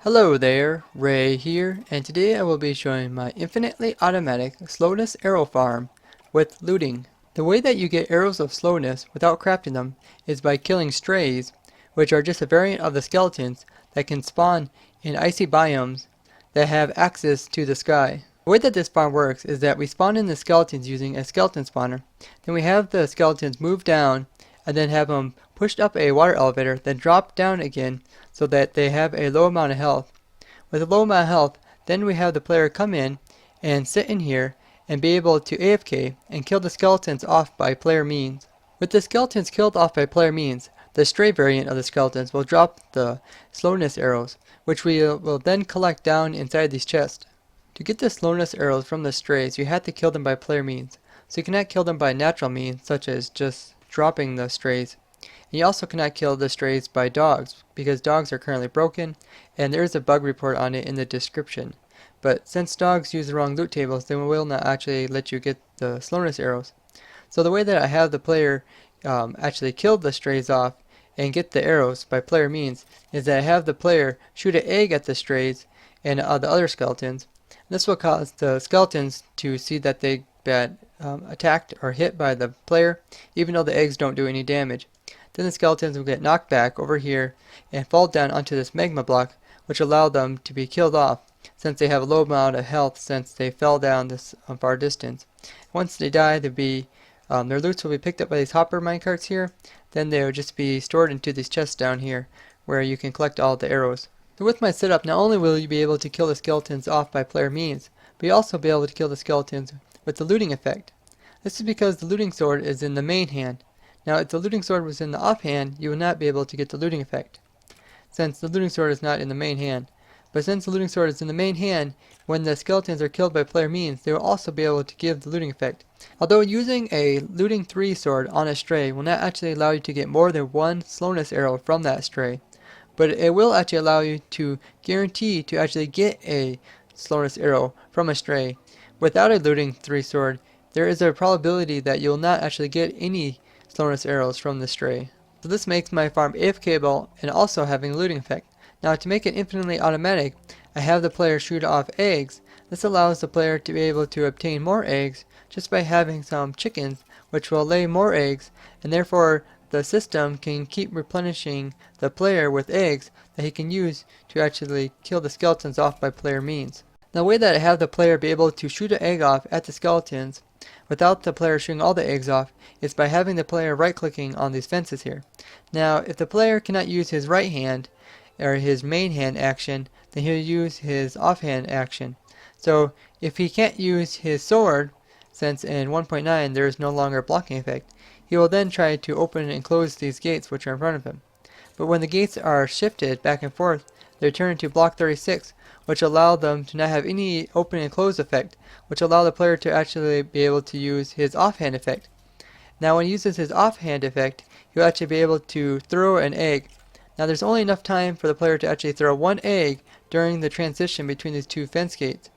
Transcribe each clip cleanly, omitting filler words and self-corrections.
Hello there, Ray here, and today I will be showing my infinitely automatic slowness arrow farm with looting. The way that you get arrows of slowness without crafting them is by killing strays, which are just a variant of the skeletons that can spawn in icy biomes that have access to the sky. The way that this farm works is that we spawn in the skeletons using a skeleton spawner. Then we have the skeletons move down and then have them pushed up a water elevator, then drop down again so that they have a low amount of health. With a low amount of health, then we have the player come in and sit in here and be able to AFK and kill the skeletons off by player means. With the skeletons killed off by player means, the stray variant of the skeletons will drop the slowness arrows, which we will then collect down inside these chests. To get the slowness arrows from the strays, you have to kill them by player means. So you cannot kill them by natural means, such as just dropping the strays. And you also cannot kill the strays by dogs, because dogs are currently broken, and there is a bug report on it in the description. But since dogs use the wrong loot tables, they will not actually let you get the slowness arrows. So the way that I have the player actually kill the strays off and get the arrows by player means is that I have the player shoot an egg at the strays and the other skeletons. This will cause the skeletons to see that they got attacked or hit by the player, even though the eggs don't do any damage. Then the skeletons will get knocked back over here and fall down onto this magma block, which allow them to be killed off since they have a low amount of health since they fell down this far distance. Once they die, their loots will be picked up by these hopper minecarts here. Then they will just be stored into these chests down here where you can collect all the arrows. So with my setup, not only will you be able to kill the skeletons off by player means, but you'll also be able to kill the skeletons with the looting effect. This is because the looting sword is in the main hand. Now if the looting sword was in the offhand, you would not be able to get the looting effect, since the looting sword is not in the main hand. But since the looting sword is in the main hand, when the skeletons are killed by player means, they will also be able to give the looting effect. Although using a looting 3 sword on a stray will not actually allow you to get more than one slowness arrow from that stray, but it will actually allow you to guarantee to actually get a slowness arrow from a stray. Without a looting 3 sword, there is a probability that you will not actually get any slowness arrows from the stray. So this makes my farm AFKable and also having a looting effect. Now to make it infinitely automatic, I have the player shoot off eggs. This allows the player to be able to obtain more eggs just by having some chickens which will lay more eggs, and therefore the system can keep replenishing the player with eggs that he can use to actually kill the skeletons off by player means. The way that I have the player be able to shoot an egg off at the skeletons without the player shooting all the eggs off is by having the player right clicking on these fences here. Now if the player cannot use his right hand or his main hand action, then he'll use his offhand action. So if he can't use his sword, since in 1.9 there is no longer a blocking effect, he will then try to open and close these gates which are in front of him. But when the gates are shifted back and forth, they turn into block 36, which allow them to not have any open and close effect, which allow the player to actually be able to use his offhand effect. Now when he uses his offhand effect, he'll actually be able to throw an egg. Now there's only enough time for the player to actually throw one egg during the transition between these two fence gates.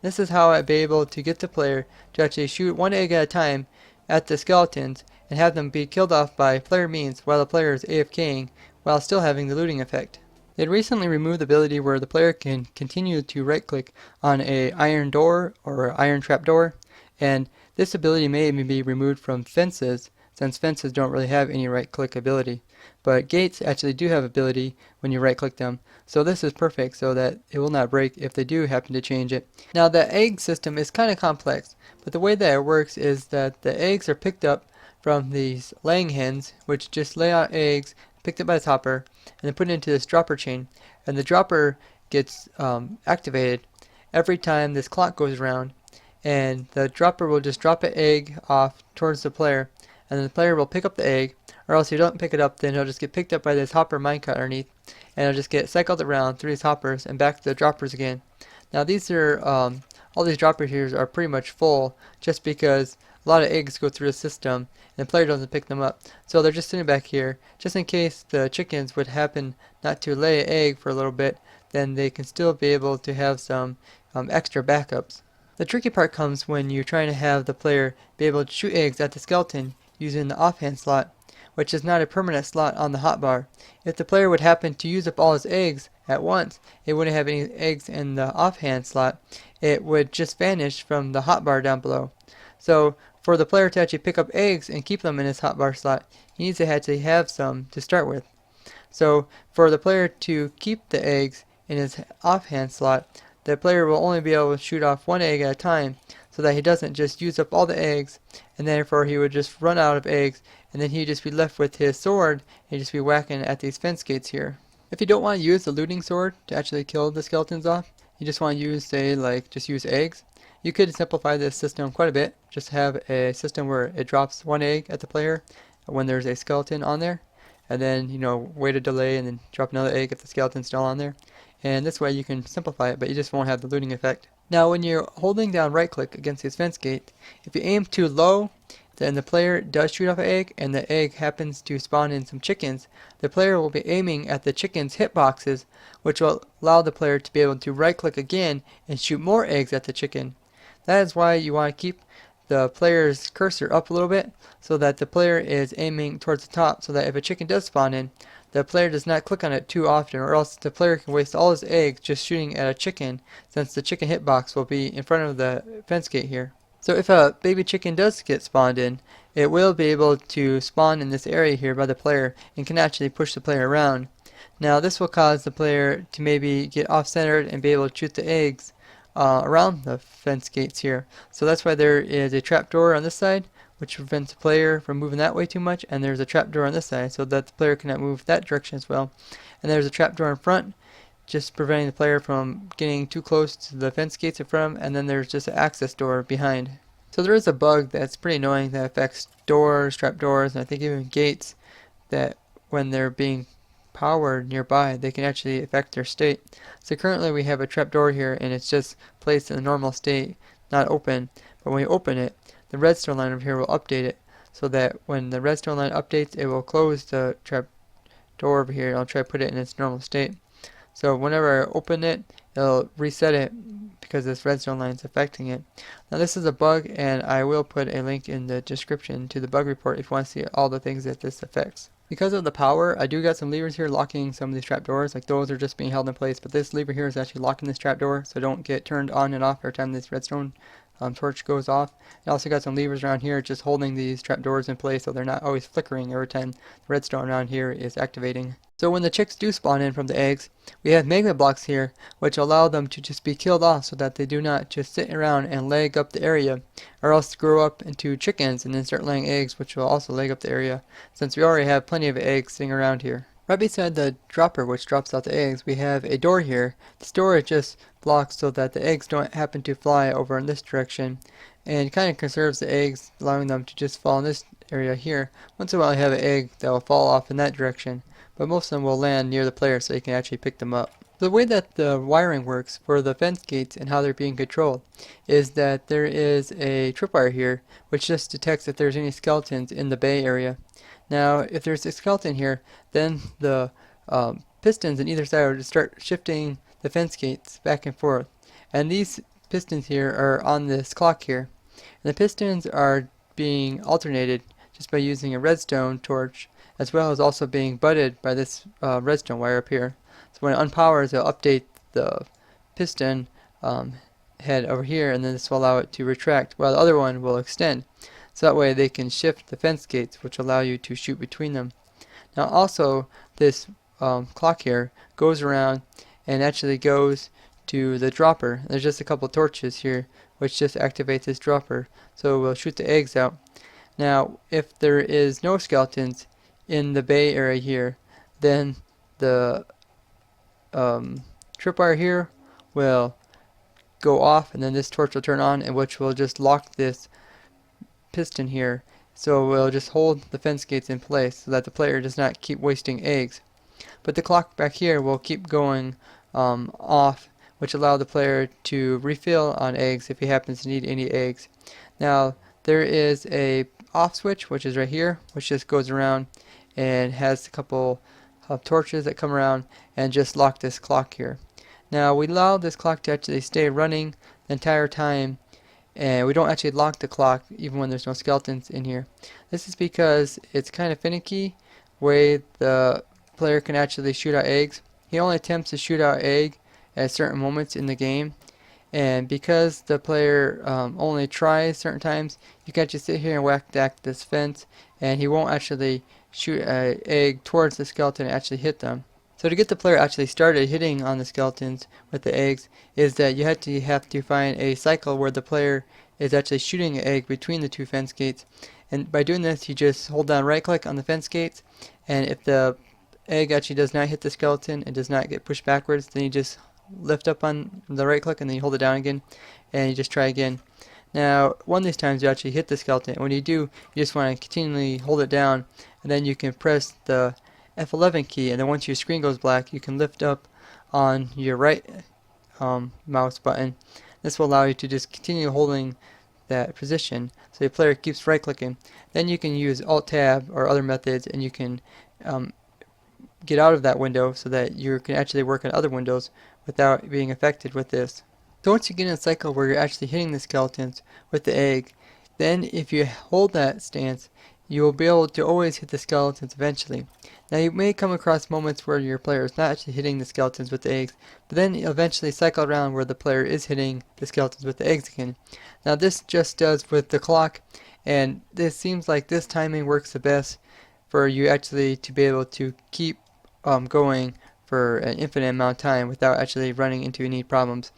This is how I'd be able to get the player to actually shoot one egg at a time at the skeletons and have them be killed off by player means while the player is AFKing while still having the looting effect. They had recently removed the ability where the player can continue to right click on a iron door or iron trap door, and this ability may even be removed from fences since fences don't really have any right click ability. But gates actually do have ability when you right click them, so this is perfect so that it will not break if they do happen to change it. Now the egg system is kind of complex, but the way that it works is that the eggs are picked up from these laying hens, which just lay out eggs picked up by this hopper and then put it into this dropper chain, and the dropper gets activated every time this clock goes around, and the dropper will just drop an egg off towards the player, and then the player will pick up the egg, or else if you don't pick it up, then it'll just get picked up by this hopper minecart underneath, and it'll just get cycled around through these hoppers and back to the droppers again. Now these are all these droppers here are pretty much full just because a lot of eggs go through the system and the player doesn't pick them up. So they're just sitting back here just in case the chickens would happen not to lay an egg for a little bit, then they can still be able to have some extra backups. The tricky part comes when you're trying to have the player be able to shoot eggs at the skeleton using the offhand slot, which is not a permanent slot on the hotbar. If the player would happen to use up all his eggs at once, it wouldn't have any eggs in the offhand slot. It would just vanish from the hotbar down below. So for the player to actually pick up eggs and keep them in his hotbar slot, he needs to actually have some to start with. So for the player to keep the eggs in his offhand slot, the player will only be able to shoot off one egg at a time, so that he doesn't just use up all the eggs, and therefore he would just run out of eggs, and then he'd just be left with his sword and just be whacking at these fence gates here. If you don't want to use the looting sword to actually kill the skeletons off, you just want to use, say, like just use eggs, you could simplify this system quite a bit. Just have a system where it drops one egg at the player when there's a skeleton on there, and then, you know, wait a delay and then drop another egg if the skeleton's still on there. And this way you can simplify it, but you just won't have the looting effect. Now when you're holding down right click against this fence gate, if you aim too low, then the player does shoot off an egg and the egg happens to spawn in some chickens, the player will be aiming at the chickens' hitboxes, which will allow the player to be able to right click again and shoot more eggs at the chicken. That is why you want to keep the player's cursor up a little bit so that the player is aiming towards the top, so that if a chicken does spawn in, the player does not click on it too often, or else the player can waste all his eggs just shooting at a chicken, since the chicken hitbox will be in front of the fence gate here. So if a baby chicken does get spawned in, it will be able to spawn in this area here by the player and can actually push the player around. Now this will cause the player to maybe get off-centered and be able to shoot the eggs around the fence gates here. So that's why there is a trapdoor on this side, which prevents the player from moving that way too much, and there's a trapdoor on this side so that the player cannot move that direction as well. And there's a trapdoor in front, just preventing the player from getting too close to the fence gates in front of him, and then there's just an access door behind. So there is a bug that's pretty annoying that affects doors, trapdoors, and I think even gates, that when they're being powered nearby, they can actually affect their state. So currently we have a trapdoor here and it's just placed in the normal state, not open, but when we open it, the redstone line over here will update it, so that when the redstone line updates, it will close the trap door over here. I'll try to put it in its normal state. So whenever I open it, it'll reset it because this redstone line is affecting it. Now this is a bug, and I will put a link in the description to the bug report if you want to see all the things that this affects. Because of the power, I do got some levers here locking some of these trapdoors. Like those are just being held in place, but this lever here is actually locking this trapdoor, so don't get turned on and off every time this redstone torch goes off. I also got some levers around here just holding these trapdoors in place so they're not always flickering every time the redstone around here is activating. So when the chicks do spawn in from the eggs, we have magma blocks here which allow them to just be killed off so that they do not just sit around and leg up the area, or else grow up into chickens and then start laying eggs, which will also leg up the area, since we already have plenty of eggs sitting around here. Right beside the dropper which drops out the eggs, we have a door here. This door is just blocked so that the eggs don't happen to fly over in this direction, and kind of conserves the eggs, allowing them to just fall in this area here. Once in a while you have an egg that will fall off in that direction, but most of them will land near the player so you can actually pick them up. The way that the wiring works for the fence gates and how they're being controlled is that there is a tripwire here which just detects if there's any skeletons in the bay area. Now if there's a skeleton here, then the pistons on either side will start shifting the fence gates back and forth, and these pistons here are on this clock here, and the pistons are being alternated just by using a redstone torch, as well as also being butted by this redstone wire up here. So when it unpowers, it'll update the piston head over here, and then this will allow it to retract, while the other one will extend. So that way they can shift the fence gates, which allow you to shoot between them. Now also, this clock here goes around and actually goes to the dropper. There's just a couple torches here which just activates this dropper, so we'll shoot the eggs out. Now if there is no skeletons in the bay area here, then the tripwire here will go off, and then this torch will turn on, and which will just lock this piston here, so we'll just hold the fence gates in place so that the player does not keep wasting eggs. But the clock back here will keep going off, which allow the player to refill on eggs if he happens to need any eggs. Now there is a off switch which is right here, which just goes around and has a couple of torches that come around and just lock this clock here. Now we allow this clock to actually stay running the entire time, and we don't actually lock the clock even when there's no skeletons in here. This is because it's kind of finicky way the player can actually shoot out eggs. he only attempts to shoot out egg at certain moments in the game. And because the player only tries certain times, you can just sit here and whack this fence, and he won't actually shoot an egg towards the skeleton and actually hit them. So to get the player actually started hitting on the skeletons with the eggs is that you have to find a cycle where the player is actually shooting an egg between the two fence gates. And by doing this, you just hold down right click on the fence gates, and if the egg actually does not hit the skeleton and does not get pushed backwards, then you just lift up on the right click and then you hold it down again, and you just try again. Now, one of these times you actually hit the skeleton. When you do, you just want to continually hold it down, and then you can press the F11 key, and then once your screen goes black, you can lift up on your right mouse button. This will allow you to just continue holding that position so the player keeps right clicking. Then you can use Alt Tab or other methods, and you can get out of that window so that you can actually work on other windows without being affected with this. So once you get in a cycle where you're actually hitting the skeletons with the egg, then if you hold that stance, you will be able to always hit the skeletons eventually. Now you may come across moments where your player is not actually hitting the skeletons with the eggs, but then you'll eventually cycle around where the player is hitting the skeletons with the eggs again. Now this just does with the clock, and this seems like this timing works the best for you actually to be able to keep going for an infinite amount of time without actually running into any problems.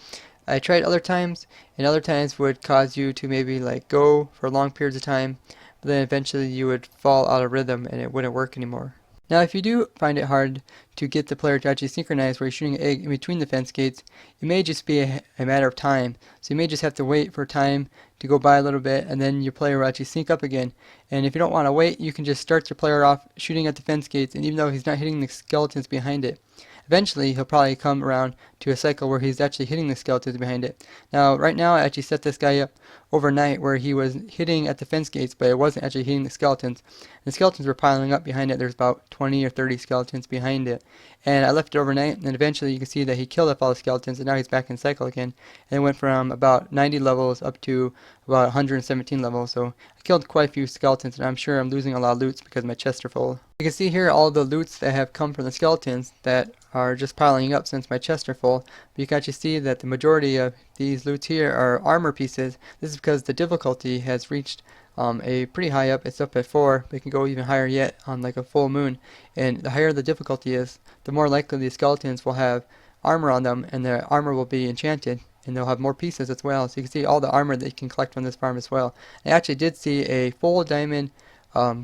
I tried other times, and other times would cause you to maybe like go for long periods of time, but then eventually you would fall out of rhythm and it wouldn't work anymore. Now if you do find it hard to get the player to actually synchronize where you're shooting an egg in between the fence gates, it may just be a matter of time. So you may just have to wait for time to go by a little bit, and then your player will actually sync up again. And if you don't want to wait, you can just start your player off shooting at the fence gates, and even though he's not hitting the skeletons behind it, eventually he'll probably come around to a cycle where he's actually hitting the skeletons behind it. Now right now I actually set this guy up overnight where he was hitting at the fence gates, but it wasn't actually hitting the skeletons. The skeletons were piling up behind it. There's about 20 or 30 skeletons behind it. And I left it overnight, and eventually you can see that he killed off all the skeletons, and now he's back in cycle again. And it went from about 90 levels up to about 117 levels. So I killed quite a few skeletons, and I'm sure I'm losing a lot of loots because my chests are full. You can see here all the loots that have come from the skeletons that are just piling up since my chests are full. But you can actually see that the majority of these loots here are armor pieces. This is because the difficulty has reached a pretty high up. It's up at 4, but it can go even higher yet on like a full moon. And the higher the difficulty is, the more likely the skeletons will have armor on them, and the armor will be enchanted, and they'll have more pieces as well. So you can see all the armor that you can collect from this farm as well. I actually did see a full diamond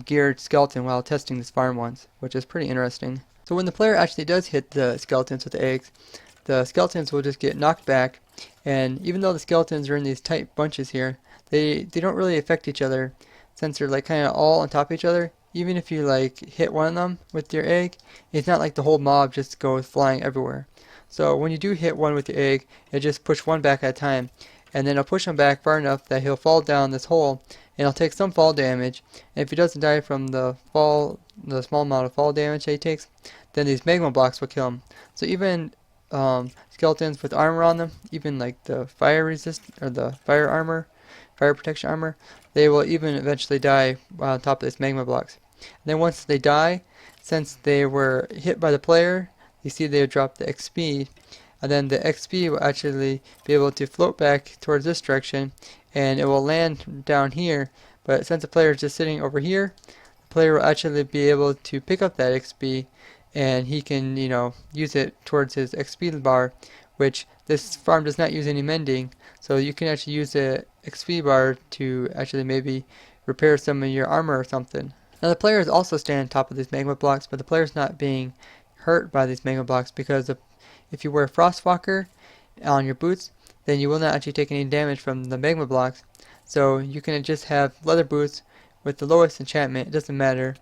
geared skeleton while testing this farm once, which is pretty interesting. So when the player actually does hit the skeletons with the eggs, the skeletons will just get knocked back, and even though the skeletons are in these tight bunches here, they don't really affect each other since they're like kind of all on top of each other. Even if you like hit one of them with your egg, it's not like the whole mob just goes flying everywhere. So when you do hit one with your egg, you just push one back at a time, and then it'll push him back far enough that he'll fall down this hole, and he'll take some fall damage. And if he doesn't die from the small amount of fall damage that he takes, then these magma blocks will kill him. So even skeletons with armor on them, even like the fire resist or the fire protection armor, they will even eventually die on top of these magma blocks. And then once they die, since they were hit by the player, you see they drop the XP, and then the XP will actually be able to float back towards this direction, and it will land down here. But since the player is just sitting over here, the player will actually be able to pick up that XP, and he can, use it towards his XP bar, which this farm does not use any mending, so you can actually use the XP bar to actually maybe repair some of your armor or something. Now the player is also standing on top of these magma blocks, but the player is not being hurt by these magma blocks because if you wear Frostwalker on your boots, then you will not actually take any damage from the magma blocks. So you can just have leather boots with the lowest enchantment, it doesn't matter,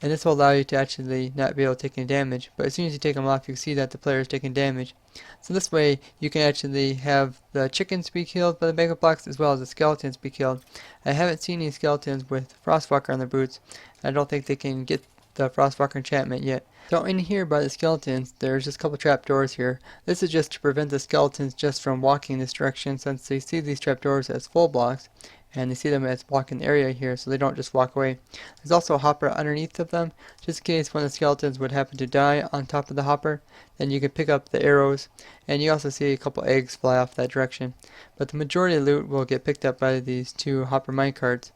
and this will allow you to actually not be able to take any damage. But as soon as you take them off, you see that the player is taking damage. So this way you can actually have the chickens be killed by the magma blocks as well as the skeletons be killed. I haven't seen any skeletons with Frostwalker on their boots. I don't think they can get the Frostwalker enchantment yet. So in here by the skeletons, there's just a couple trapdoors here. This is just to prevent the skeletons just from walking this direction, since they see these trapdoors as full blocks, and they see them as blocking the area here, so they don't just walk away. There's also a hopper underneath of them, just in case one of the skeletons would happen to die on top of the hopper. Then you can pick up the arrows, and you also see a couple eggs fly off that direction. But the majority of the loot will get picked up by these two hopper minecarts,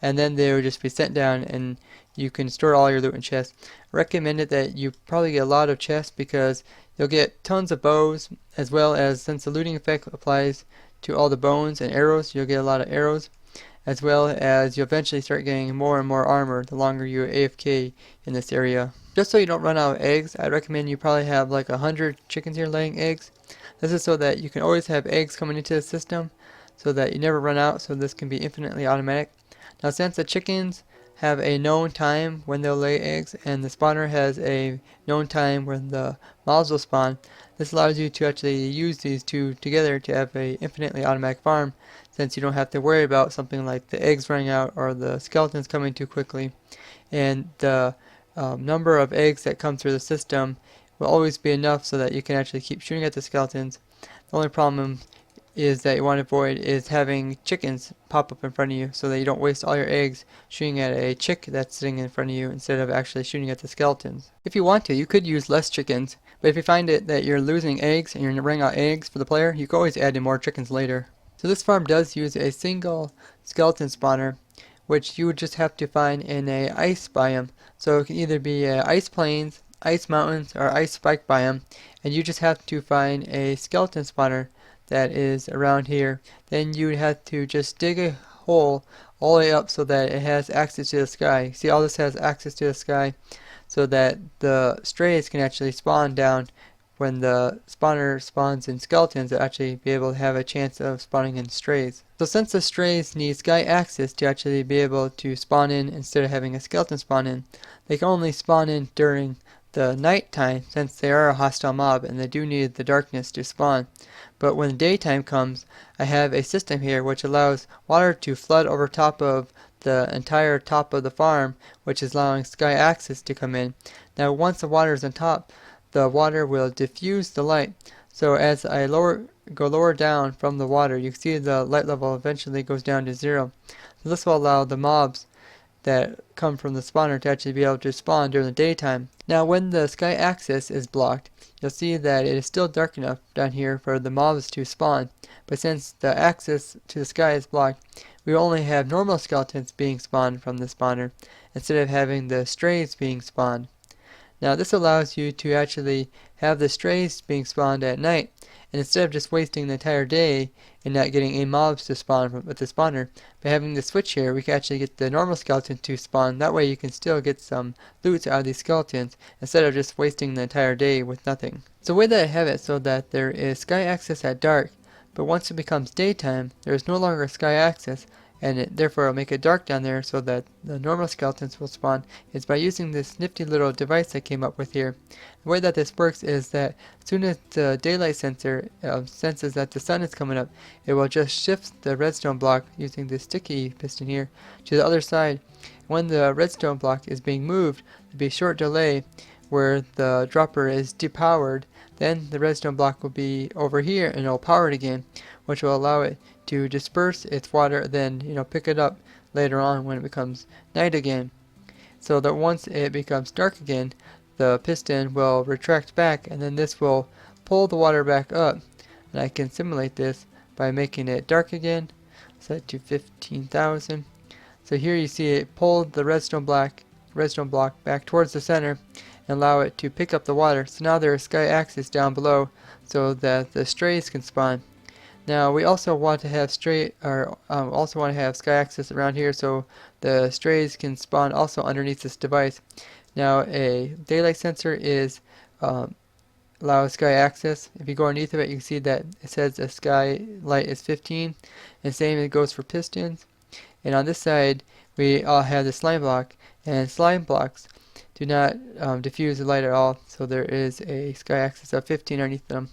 and then they will just be sent down, and you can store all your loot in chests. I recommend it that you probably get a lot of chests because you'll get tons of bows, as well as, since the looting effect applies to all the bones and arrows, you'll get a lot of arrows, as well as you eventually start getting more and more armor the longer you AFK in this area. Just so you don't run out of eggs, I'd recommend you probably have like 100 chickens here laying eggs. This is so that you can always have eggs coming into the system, so that you never run out, so this can be infinitely automatic. Now, since the chickens have a known time when they'll lay eggs, and the spawner has a known time when the mobs will spawn, this allows you to actually use these two together to have a infinitely automatic farm, since you don't have to worry about something like the eggs running out or the skeletons coming too quickly. And the number of eggs that come through the system will always be enough so that you can actually keep shooting at the skeletons. The only problem is that you want to avoid is having chickens pop up in front of you, so that you don't waste all your eggs shooting at a chick that's sitting in front of you instead of actually shooting at the skeletons. If you want to, you could use less chickens, but if you find it that you're losing eggs and you're running out of eggs for the player, you can always add in more chickens later. So this farm does use a single skeleton spawner, which you would just have to find in a ice biome. So it can either be ice plains, ice mountains, or ice spike biome, and you just have to find a skeleton spawner that is around here. Then you would have to just dig a hole all the way up so that it has access to the sky. See, all this has access to the sky, so that the strays can actually spawn down when the spawner spawns in skeletons, to actually be able to have a chance of spawning in strays. So since the strays need sky access to actually be able to spawn in instead of having a skeleton spawn in, they can only spawn in during the night time, since they are a hostile mob and they do need the darkness to spawn. But when the daytime comes, I have a system here which allows water to flood over top of the entire top of the farm, which is allowing sky access to come in. Now once the water is on top, the water will diffuse the light. So as I go lower down from the water, you can see the light level eventually goes down to 0. So this will allow the mobs that come from the spawner to actually be able to spawn during the daytime. Now when the sky access is blocked, you'll see that it is still dark enough down here for the mobs to spawn, but since the access to the sky is blocked, we only have normal skeletons being spawned from the spawner, instead of having the strays being spawned. Now this allows you to actually have the strays being spawned at night, and instead of just wasting the entire day and not getting any mobs to spawn with the spawner, by having the switch here, we can actually get the normal skeleton to spawn. That way you can still get some loot out of these skeletons, instead of just wasting the entire day with nothing. So the way that I have it so that there is sky access at dark, but once it becomes daytime, there is no longer sky access, and it therefore will make it dark down there so that the normal skeletons will spawn, is by using this nifty little device I came up with here. The way that this works is that as soon as the daylight sensor senses that the sun is coming up, it will just shift the redstone block using this sticky piston here to the other side. When the redstone block is being moved, there will be a short delay where the dropper is depowered. Then the redstone block will be over here and it will power it again, which will allow it to disperse its water, then pick it up later on when it becomes night again. So that once it becomes dark again, the piston will retract back, and then this will pull the water back up. And I can simulate this by making it dark again, set to 15,000. So here you see it pulled the redstone block back towards the center and allow it to pick up the water. So now there is sky access down below so that the strays can spawn. Now we also want to have sky access around here so the strays can spawn also underneath this device. Now a daylight sensor allows sky access. If you go underneath of it, you can see that it says the sky light is 15, and same it goes for pistons. And on this side we all have the slime block, and slime blocks do not diffuse the light at all, so there is a sky access of 15 underneath them.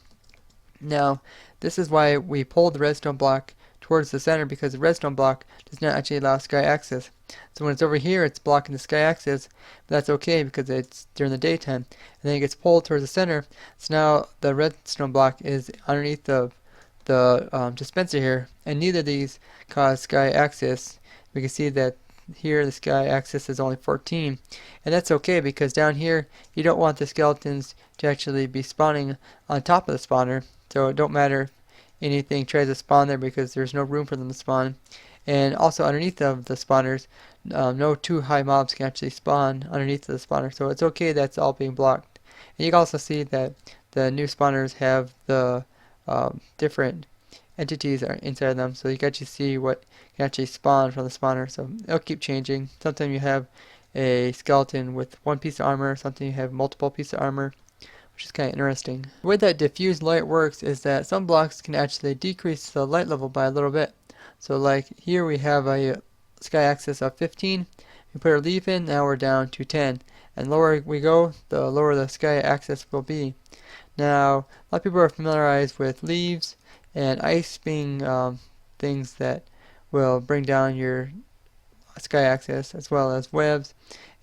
Now this is why we pull the redstone block towards the center, because the redstone block does not actually allow sky access. So when it's over here, it's blocking the sky access, but that's okay because it's during the daytime. And then it gets pulled towards the center, so now the redstone block is underneath the the dispenser here, and neither of these cause sky axis. We can see that here the sky axis is only 14, and that's okay because down here you don't want the skeletons to actually be spawning on top of the spawner, so it don't matter if anything tries to spawn there because there's no room for them to spawn. And also underneath of the spawners, no too high mobs can actually spawn underneath of the spawner, so it's okay that's all being blocked. And you can also see that the new spawners have the different entities are inside of them, so you can actually see what can actually spawn from the spawner. So it'll keep changing. Sometimes you have a skeleton with one piece of armor, sometimes you have multiple pieces of armor, which is kind of interesting. The way that diffused light works is that some blocks can actually decrease the light level by a little bit. So like here we have a sky axis of 15. We put our leaf in, now we're down to 10. And lower we go, the lower the sky axis will be. Now, a lot of people are familiarized with leaves and ice being things that will bring down your sky axis, as well as webs,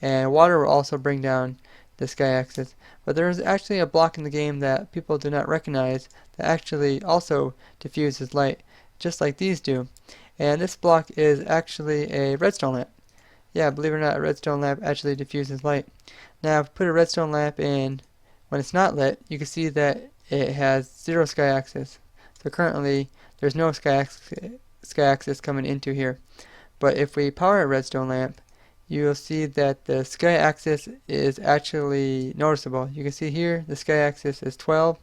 and water will also bring down the sky axis. But there's actually a block in the game that people do not recognize that actually also diffuses light, just like these do. And this block is actually a redstone lamp. Yeah, believe it or not, a redstone lamp actually diffuses light. Now, if we put a redstone lamp in when it's not lit, you can see that it has 0 sky axis. So currently, there's no sky axis coming into here. But if we power a redstone lamp, you'll see that the sky axis is actually noticeable. You can see here the sky axis is 12,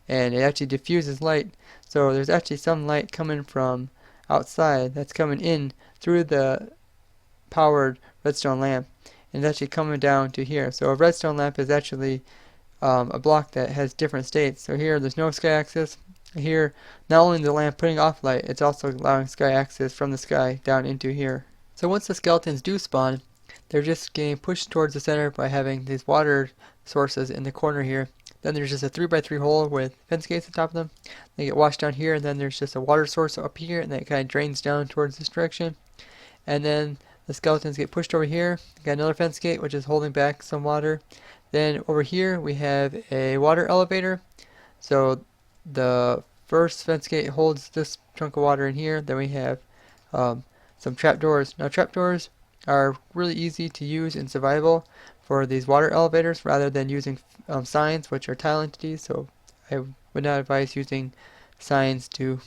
and it actually diffuses light. So there's actually some light coming from outside that's coming in through the powered redstone lamp, and it's actually coming down to here. So a redstone lamp is actually a block that has different states. So here there's no sky axis. Here, not only the lamp putting off light, it's also allowing sky axis from the sky down into here. So once the skeletons do spawn, they're just getting pushed towards the center by having these water sources in the corner here. Then there's just a 3x3 hole with fence gates on top of them. They get washed down here, and then there's just a water source up here, and then it kind of drains down towards this direction. And then the skeletons get pushed over here. Got another fence gate which is holding back some water. Then over here we have a water elevator. So the first fence gate holds this chunk of water in here. Then we have some trapdoors. Now trapdoors are really easy to use in survival for these water elevators rather than using signs, which are tile entities. So I would not advise using signs to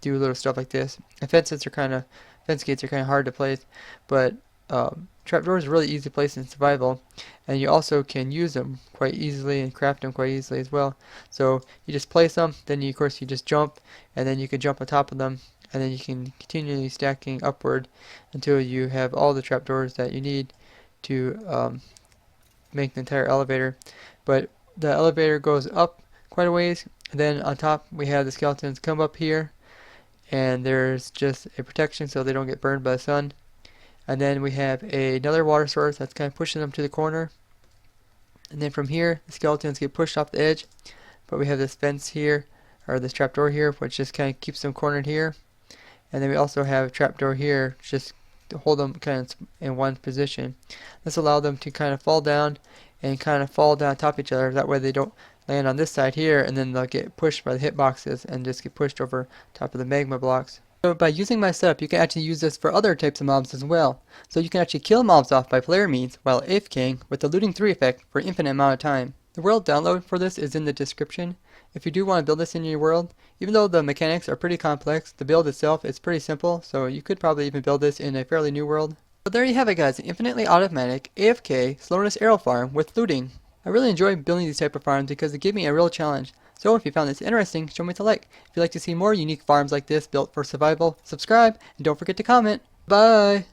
do little stuff like this. And fence gates are kind of hard to place, but trapdoors are really easy to place in survival, and you also can use them quite easily and craft them quite easily as well. So you just place them, then of course you just jump, and then you can jump on top of them, and then you can continually stacking upward until you have all the trapdoors that you need to make the entire elevator. But the elevator goes up quite a ways, and then on top we have the skeletons come up here, and there's just a protection so they don't get burned by the sun. And then we have another water source that's kind of pushing them to the corner. And then from here, the skeletons get pushed off the edge. But we have this fence here, or this trapdoor here, which just kind of keeps them cornered here. And then we also have a trapdoor here, just to hold them kind of in one position. This allows them to kind of fall down and kind of fall down on top of each other. That way they don't land on this side here, and then they'll get pushed by the hitboxes and just get pushed over top of the magma blocks. So by using my setup, you can actually use this for other types of mobs as well. So you can actually kill mobs off by player means while AFKing with the looting 3 effect for an infinite amount of time. The world download for this is in the description. If you do want to build this in your world, even though the mechanics are pretty complex, the build itself is pretty simple, so you could probably even build this in a fairly new world. So there you have it guys, an infinitely automatic AFK slowness arrow farm with looting. I really enjoy building these type of farms because they give me a real challenge. So if you found this interesting, show me a like. If you'd like to see more unique farms like this built for survival, subscribe, and don't forget to comment. Bye!